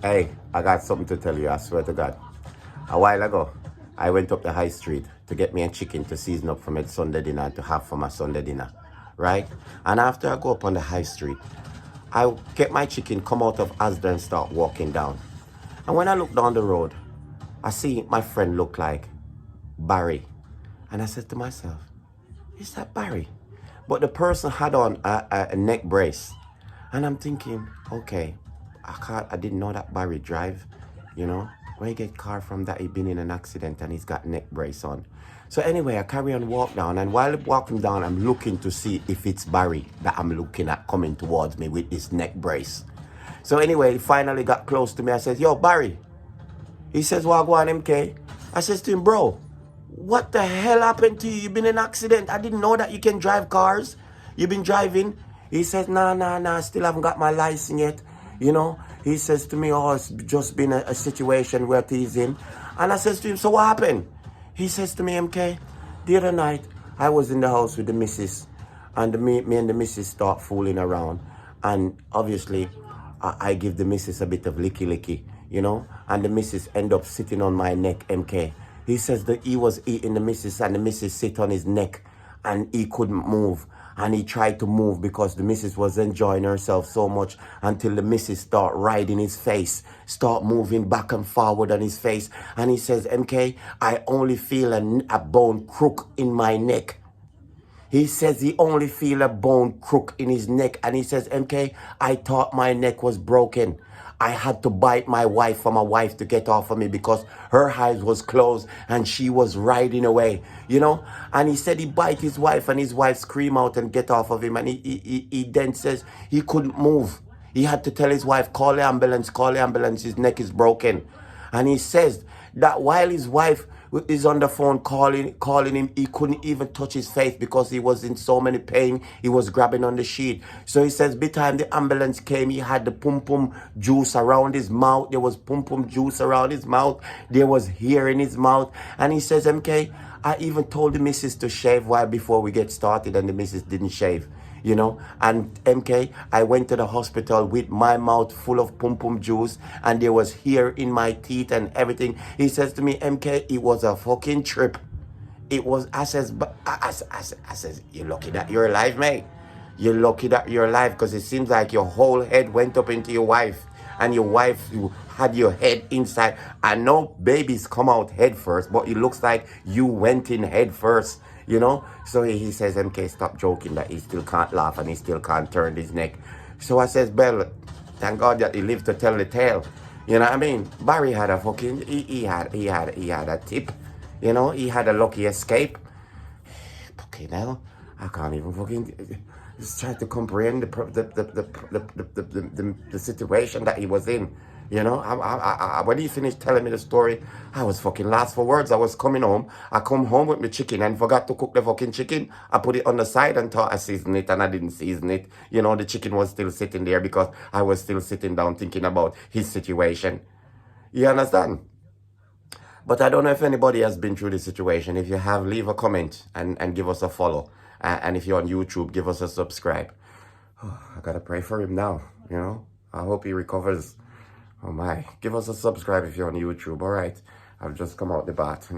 Hey, I got something to tell you, I swear to God. A while ago, I went up the high street to get me a chicken to season up for my Sunday dinner and to have for my Sunday dinner, right? And after I go up on the high street, I get my chicken, come out of Asda and start walking down. And when I look down the road, I see my friend look like Barry. And I said to myself, is that Barry? But the person had on a neck brace. And I'm thinking, okay, I didn't know that Barry drive, you know. Where he get car from that he been in an accident and he's got neck brace on. So anyway, I carry on walk down, and while walking down, I'm looking to see if it's Barry that I'm looking at coming towards me with this neck brace. So anyway, he finally got close to me. I said, yo, Barry. He says, Wagwan MK. I says to him, bro, what the hell happened to you? You've been in an accident. I didn't know that you can drive cars. You've been driving. He says, nah, still haven't got my license yet. You know, he says to me, oh, it's just been a situation where he's in. And I says to him, so what happened? He says to me, MK, the other night, I was in the house with the missus. And me and the missus start fooling around. And obviously, I give the missus a bit of licky, you know. And the missus end up sitting on my neck, MK. He says that he was eating the missus and the missus sit on his neck. And he couldn't move. And he tried to move because the missus was enjoying herself so much until the missus start riding his face, start moving back and forward on his face. And he says, MK, I only feel a bone crook in my neck. He says he only feel a bone crook in his neck. And he says, MK, I thought my neck was broken. I had to bite my wife for my wife to get off of me because her eyes was closed and she was riding away, you know. And he said he bite his wife and his wife scream out and get off of him. And he then says he couldn't move. He had to tell his wife, call the ambulance, his neck is broken. And he says that while his wife is on the phone calling him, he couldn't even touch his face because he was in so many pain. He was grabbing on the sheet. So he says, by the time the ambulance came, he had the pum juice around his mouth. There was pum juice around his mouth. There was hair in his mouth. And he says, MK, I even told the missus to shave while before we get started, and the missus didn't shave. You know, and MK, I went to the hospital with my mouth full of pum juice and there was hair in my teeth and everything. He says to me, MK, it was a fucking trip. It was, I says, you're lucky that you're alive, mate. You're lucky that you're alive because it seems like your whole head went up into your wife and your wife you had your head inside. I know babies come out head first, but it looks like you went in head first. You know, so he says, MK, stop joking that he still can't laugh and he still can't turn his neck. So I says, Bell, thank God that he lived to tell the tale. You know what I mean? Barry had a fucking, he had a tip. You know, he had a lucky escape. Fucking hell, I can't even fucking just try to comprehend the situation that he was in. You know, when he finished telling me the story, I was fucking lost for words. I was coming home. I come home with my chicken and forgot to cook the fucking chicken. I put it on the side and thought I seasoned it and I didn't season it. You know, the chicken was still sitting there because I was still sitting down thinking about his situation. You understand? But I don't know if anybody has been through this situation. If you have, leave a comment and give us a follow. And if you're on YouTube, give us a subscribe. Oh, I gotta pray for him now, you know. I hope he recovers. Oh my, give us a subscribe if you're on YouTube, all right? I've just come out the bath.